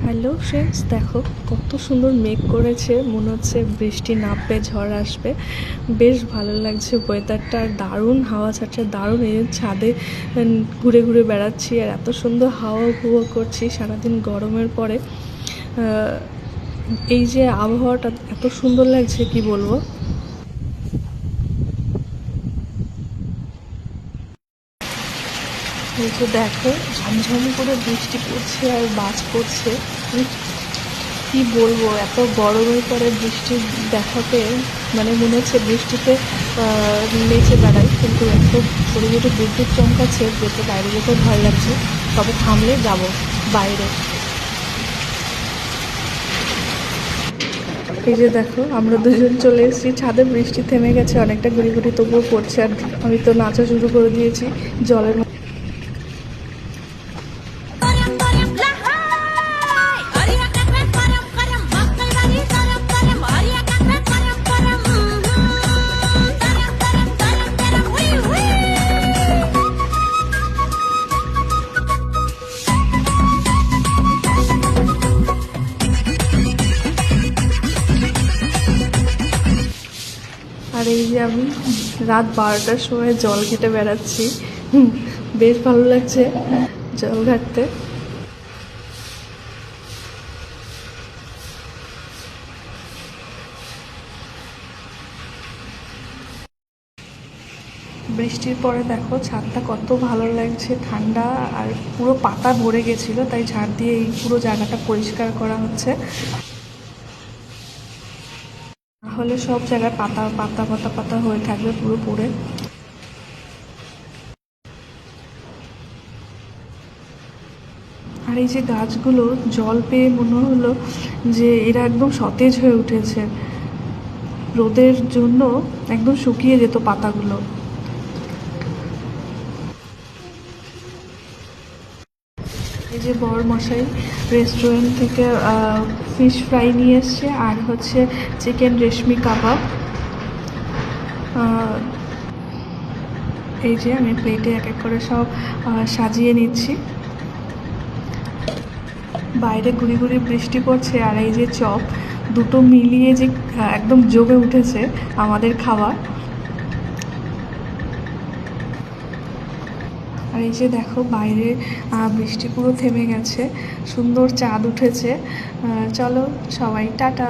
Hello friends, দেখো কত সুন্দর মেঘ করেছে, মনে হচ্ছে বৃষ্টি নামবে, ঝড় আসবে। বেশ ভালো লাগছে ওয়েদারটা, আর দারুণ হাওয়া ছাড়ছে, দারুণ। এই ছাদে ঘুরে ঘুরে বেড়াচ্ছি আর এত সুন্দর হাওয়া উপভোগ করছি সারাদিন গরমের পরে। এই যে আবহাওয়াটা এত সুন্দর লাগছে কি বলবো। এই যে দেখো ঝমঝম করে বৃষ্টি পড়ছে আর বাজ পড়ছে। কি বলবো, এত গরমের পরে বৃষ্টি দেখাতে মানে মনে হচ্ছে বৃষ্টিতে নেচে বেড়াই, কিন্তু এত ছোটো ছোটো বিদ্যুৎ চমকাচ্ছে যেতে বাইরে যেতেও ভয় লাগছে। তবে থামলে যাব বাইরে। এই যে দেখো আমরা দুজন চলে এসেছি ছাদে, বৃষ্টি থেমে গেছে অনেকটা, ঘুরি ঘুরি তবুও পড়ছে আর আমি তো নাচা শুরু করে দিয়েছি জলের। আর এই যে আমি রাত 12টার সময় জল ঘেঁটে বেড়াচ্ছি, বেশ ভালো লাগছে জল ঘাটতে। বৃষ্টির পরে দেখো ছাদটা কত ভালো লাগছে, ঠান্ডা, আর পুরো পাতা ভরে গেছিলো, তাই ঝাড় দিয়ে এই পুরো জায়গাটা পরিষ্কার করা হচ্ছে। তাহলে সব জায়গায় পাতা পাতা পাতা পাতা হয়ে থাকবে পুরো পড়ে। আর এই যে গাছগুলো জল পেয়ে মনে হলো যে এরা একদম সতেজ হয়ে উঠেছে, রোদের জন্য একদম শুকিয়ে যেত পাতাগুলো। এই যে বর মশাই রেস্টুরেন্ট থেকে ফিশ ফ্রাই নিয়ে এসছে, আর হচ্ছে চিকেন রেশমি কাবাব। এই যে আমি প্লেটে এক এক করে সব সাজিয়ে নিচ্ছি। বাইরে ঘুরি ঘুরি বৃষ্টি পড়ছে আর এই যে চপ, দুটো মিলিয়ে যে একদম জমে উঠেছে আমাদের খাওয়া। আর এই যে দেখো বাইরে বৃষ্টি পুরো থেমে গেছে, সুন্দর চাঁদ উঠেছে। চলো সবাই টাটা।